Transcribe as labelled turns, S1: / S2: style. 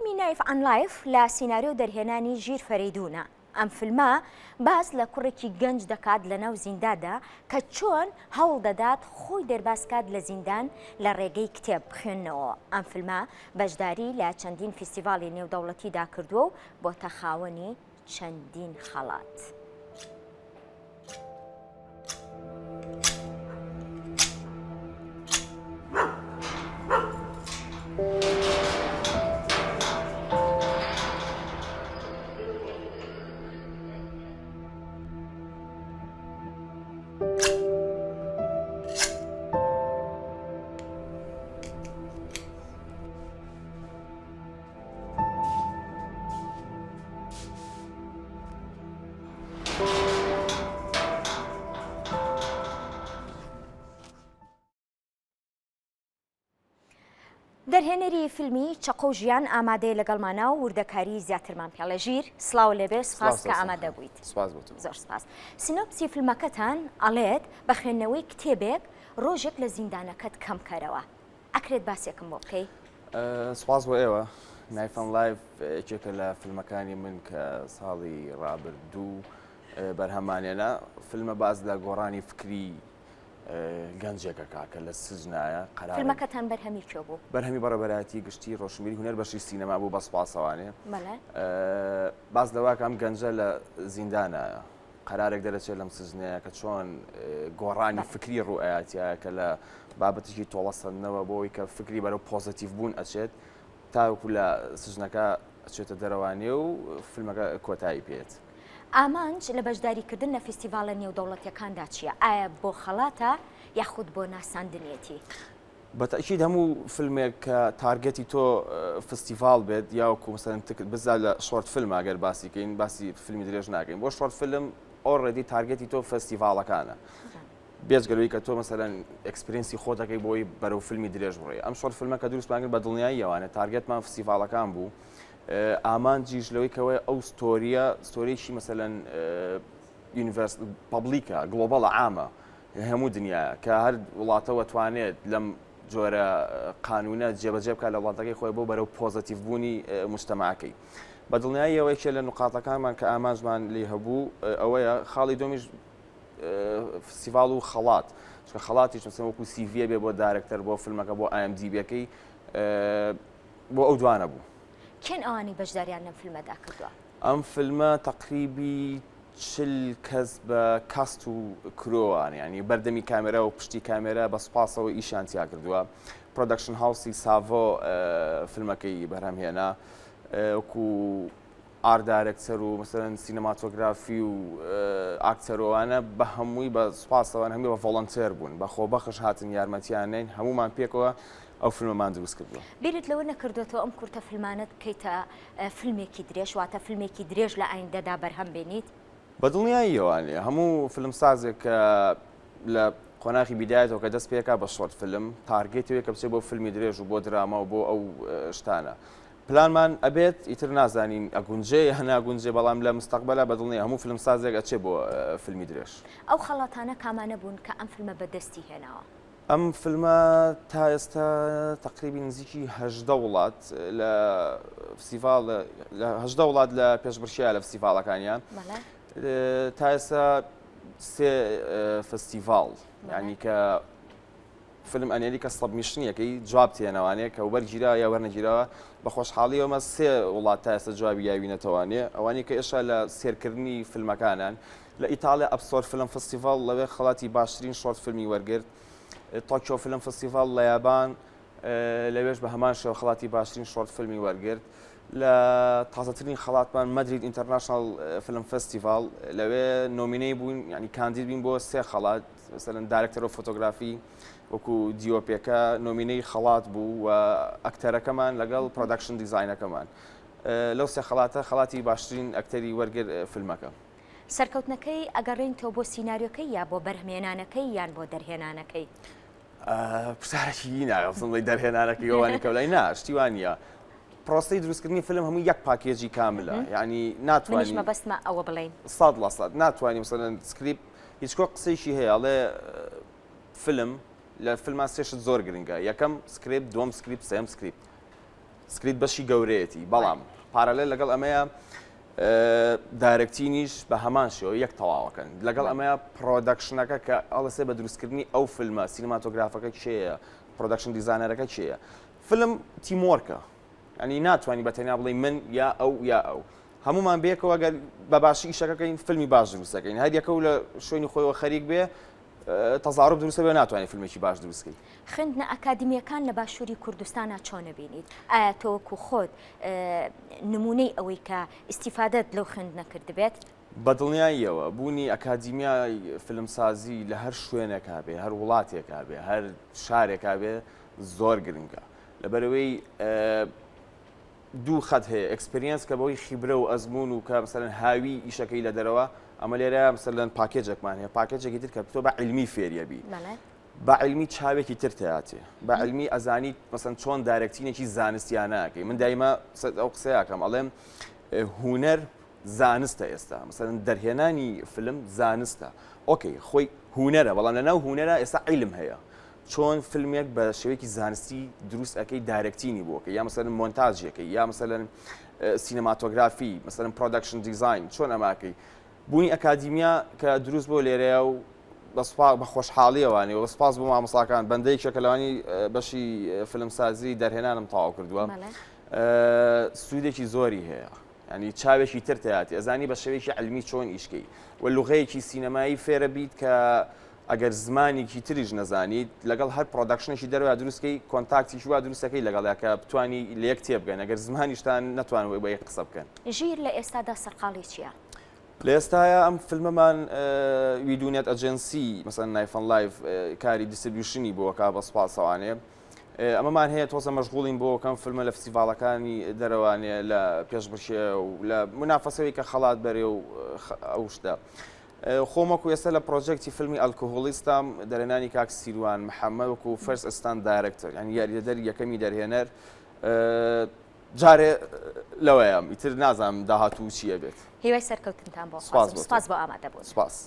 S1: فیلمی نایف ئەن لایف لە سیناریۆ دەرهێنانی ژیر فەریدونە. ئەم فیلمە باس لە کوڕێکی گەنج دەکات لە ناو زیندادا کە چۆن هەوڵ دەدات خۆی دەرباسکات لە زیندان لە ڕێگەی کتێب بخوێنەوە. ئەم فیلمە بەشداری لە چەندین فیستیڤاڵی نێودەوڵەتیدا کردووە و بۆتە خاوەنی چەندین خەڵات. دەرهێنەری فیلمی چەقۆ و ژیان ئامادەیە لەگەڵمانە و وردەکاری زیاترمان پێڵە. ژیر سلااو لێبێ، سپاس کە ئامادە بوویت. زۆر سپاس. سینۆپسی فیلمەکەتان ئەڵێت بە خوێندنەوەی کتێبێک ڕۆژێک لە زیندانەکەت کەم کەرەوە. ئەکرێت باسێکم بۆ بکەی؟
S2: سپاس بۆ ئێوە. نایف ئەن لایف یەکێکە لە فیلمەکانی من کە ساڵی ڕابردوو بەرهەمانێنە. فیلمە باز لە گۆڕانی فکری گەنجێکە کاکە لە سژنایە.
S1: فیلمەکەتان بەرهەمی کێ بوو؟
S2: بەرهەمی بەڕێوەبەرایەتی گشتی ڕۆشنبیری هونەر بەشی سینەما بوو بە سوپاسەوانێ. باز لەواکە ئەم گەنجە لە زیندانایە قەرارێک دەرەچێت لەم سژنەیە کە چۆن گۆڕانی فکری ڕوئایەتیایە کە لە بابەتێکی تۆڵەسەندنەوە بۆی کە فکری بەرەو پۆزتیڤ بوون ئەچێت تاوەکو لە سژنەکە ئەچێتە دەرەوانێ و فیلمەکە کۆتایی پێێت.
S1: ئامانج لە بەشداریکردن لە فیستیڤالە نێودەوڵەتیەکاندا چییە؟ ئایا بۆ خەڵاتە یاخود بۆ ناساندنیەتی؟
S2: بەتەکید هەموو فیلمێک کە تارگەتی تۆ فستیڤال بێت یاوەکو مەسەڵەن بزا لە شۆرت فیلم ئەگەر باسیکەین باسی فیلمی درێژ ناکەین. بۆ شۆرت فیلم ئۆڕێدی تارگەتی تۆ فستیڤالەکانە. بێجگەلەوەی کە تۆ مەسەڵەن ئەکسپرینسی خۆ دەکەی بۆی بەرەو فیلمی درێژ بڕێ. ئەم شۆرت فیلمە کە دروستمان بە دڵنیایی ئەوانە تارگەتمان فستیڤالەکان بوو. ئامانجیش لەوەی کەوەی ئەو ستۆریەشی مەسەلەن یونیڤرس پابلیکە گلۆبەڵە عامە هەموو دنیاە کە هەر وڵاتەوە توانێت لەم جۆرە قانونە جێبەجێ بکات لە وڵاتەکەی خۆی بۆ بەرەو پۆزتیڤ بوونی مجتەماعەکەی. بە دڵنیایی ئەوەیەکێ لە نقاطەکانمان کە ئامانجمان لێ هەبوو ئەوەیە خاڵی دۆمیش فستیڤال و خەڵات چکە خەڵاتیش مەسەڵەن وەکو سیڤیە بێ بۆ دارێکتەر بۆ فیلمەکە بۆ IMDbەکەی بۆ ئەو دوانە بوو.
S1: کێن ئەوانی بەشداریان لەم فیلمەدا کردووە؟
S2: ئەم فیلمە تەقریبی 40 کەس بە کاست و کرۆوان ینی بەردەمی کامێرا و پشتی کامێرا بە سوپاسەوە ئیشان تیا کردووە. پرۆدەکشن هاوسی ساڤۆ فیلمەکەی بەرهەمهێنا وەکو ئاردارێکتەر و مەسەڵەن سینەماتۆگرافی و ئاکتەرۆوانە بە هەمووی بە سوپاسەوە هەمووی بە ڤۆڵەنتێر بوون بە خۆبەخش هاتن یارمەتیانین هەمومان پێکەوە ئەو فیلمەمان دروست کردووە.
S1: بیرت لەوە نەکردوێتەوە ئەم کورتە فیلمانت بکەیتە فیلمێکی درێژ واتە فیلمێکی درێژ لە ئایندەدا بەرهەم بێنیت؟
S2: بەدڵنیاییەوانێ هەموو فیلمسازێک کە لە قۆناغی بیدایەتەوە کە دەست پێکا بە شۆرت فیلم تارگێتەوەی کە بچێت بۆ فیلمی درێژ و بۆ دراما و بۆ ئەو شتانە. پلانمان ئەبێت ئیتر نازانین ئەگونجێ یا ناگونجێ بەڵام لە مستەقبەلا بەدڵنیە هەموو فیلمسازێک ئەچێت بۆ فیلمی درێژ.
S1: ئەو خەڵاتانە کامانە بوون کە ئەم فیلمە بەدەستی هێناوە؟
S2: ئەم فیلمە تا ئێستا تقریبی نزیکی 18 وڵات لە فستیڤال لە 18 وڵات لە پێشبڕکێیە لە فستیڤالەکانیان تا ئێستا 3 فستیڤال یعنی کە فیلم ئەنێری کە سەبمیشنیەکەی جواب تێنەوانێت کە وەرگیرا یا وەرنەگیرەوە بە خۆشحاڵی ئەمە 3 وڵات تا ئێستا جوابی یاوینەتەوانێ ئەوانی کە ئێشا لە سێرکردنی فیلمەکانان لە ئیتالیا ئەپسۆر فیلم فستیڤال لەوێ خەڵاتی باشترین شۆرت فیلمی وەرگرت. تۆکیۆ فیلم فستیڤال لە یابان لەوێش بە هەمان شێوە خەڵاتی باشترین شۆرت فیلمی وەرگرت. لە تازەترین خەڵاتمان مەدرید ئینتەرناشنال فیلم فستیڤال لەوێ نۆمینەی بوون ینی کاندید بووین بۆ 3 خەڵات مەسەڵەن دایرەکتەر و فۆتۆگرافی وەکو دیۆپێکە نۆمینەی خەڵات بوو و ئەکتەرەکەمان لەگەڵ پرۆدەکشن دیزاینەکەمان لەو 3 خەڵاتە خەڵاتی باشترین ئەکتەری وەرگر فیلمەکە.
S1: سەرکەوتنەکەی ئەگەڕێنتەوە بۆ سیناریۆکەی یا بۆ بەرهەمهێنانەکەی یان بۆ دەرهێنانەکەی؟
S2: پرسیارێکی ناگەڵی دەرهێنانەکەی ئەوانی کە لای ناشتیوانە پرۆسەی دروستکردنی فیلم هەموو یەک پاکێجی کاملە ینی ناتوانین
S1: بەسمە ئەوە بڵێن
S2: 100% ناتوانین مەسەڵەن سکریپ هیچ قسەیشی هەیە ئەڵێ فیلم لە فیلمان سێشت زۆر گرنگە یەکەم سکریپت دووەم سکریپت سێم سکریپت سکریت بەشی گەورەیەتی بەڵام پارالێل لەگەڵ ئەمەیە دایرەکتینیش بە هەمان شێوە یەک تەواوەکەن لەگەڵ ئەمەیە پرۆدەکشنەکە کە ئەڵەسێ بە دروستکردنی ئەو فیلمە سینماتۆگرافەکە کێیە پرۆدەکشن دیزانەرەکە کێیە فیلم تیمۆرکە ینی ناتوانانی بەتەنیا بڵێ من یا ئەو یا ئەو هەمومان بێکەوە گەر بە باشی ئیشەکەکەین فیلمی باش دروستەکەین هەر یەکە و لە شوێنی خۆیەوە خەریک بێ تەزارب دروستە بێ ناتوانێت فیلمێکی باش دروستکەین
S1: خوێندنە ئەکادمیەکان لە باشووری کوردستانە چۆنە بینیت ئایا تۆوەکو خۆت نمونەی ئەوەی کە ئیسیفادەت لەو خوێندنە کردبێت
S2: بەدڵنیاییەوە بوونی ئەکادیمیای فیلمسازی لە هەر شوێنێکا بێ هەر وڵاتێکا بێ هەر شارێکا بێ زۆر گرنگە لەبەرەوەی دوو خەت هەیە ئەکسپریەنس کە بەوەی خیبرە و ئەزمون و کە مەسەلەن هاوی ئیشەکەی لە دەرەوە ئەمە لێرە مەسەلەن پاکێجێکمان هەیە پاکێجێکی تر کە تۆ بە عیلمی فێریەبی بە عیلمی چاوێکی تر تەیاتێ بە عیلمی ئەزانی مەسەن چۆن دایرەکتینێکی زانستیانەکەی من دایمە ئەو قسەیەکەم ئەڵێم هونەر زانستە ئێستا مەسەلەن دەرهێنانی فیلم زانستە ئۆکەی خۆی هونەرە بەڵام لەناو هونەرە ئێستا عیلم هەیە چۆن فیلمێک بە شێوەیەکی زانستی دروست ئەەکەی دایرەکتینی بۆکە یا مەسەلەن مۆنتاژێکی یا مەسەلەن سینەماتۆگرافی مەسەلەن پرۆدەکشن دیزاین چۆن ئەماکەی بوونی ئەکادیمیا کە دروست بۆ لێرەیە و بە خۆشحاڵیەوانی و سپاس بۆ مامۆستاکان بەندەیەکێکە لەوانی بەشی فیلمسازی دەرهێنانم تەواو کردووە سوودێکی زۆری هەیە ینی چاوێکی تر تەیاتی ئەزانی بە شێوەیەکی عیلمی چۆن ئیشکەی و لوغەیەکی سینەمایی فێرە بیت کە ئەگەر زمانێکی تریش نەزانیت لەگەڵ هەر پرۆدەکشنێکی دەروە دروستکەی کۆنتاکتی شووا دروستەکەی لەگەڵیا کە بتوانی لە یەک تێبگەن ئەگەر زمانیشتان نەتوانەوەی بە یەک قسە بکەن
S1: ژیر لە ئێستادا سەرقاڵی چییە؟
S2: لە ئێستاە ئەم فیلمەمان ویدونێت ئەجنسی مەسەن نایفەن لایف کاری دیستریبیوشنی بۆکە بە سوپاسەوانێ ئەمەمان هەیە تۆزە مەشغوڵین بۆ کەم فیلمە لە فستیڤاڵەکانی دەرەوانێ لە پێشبڕکێ و لە منافەسەوەی کە خەڵات بەرێ و ئەو شتە خۆمەکو ئێستا لە پرۆژێکتی فیلمی ئەلکۆهۆلیستام دەرهێنانی کاک سیروان محەممەد وەکو فەرست ئەستان دایرەکتەر ینی یاریدەدەر یەکەمی دەرهێنەر جارێ لەوەیە ئیتر نازانم داهاتوو چییە بێت
S1: هیوای سەرکەوتنتان بۆ سپاس بۆ ئامادەبوون.
S2: سپاس.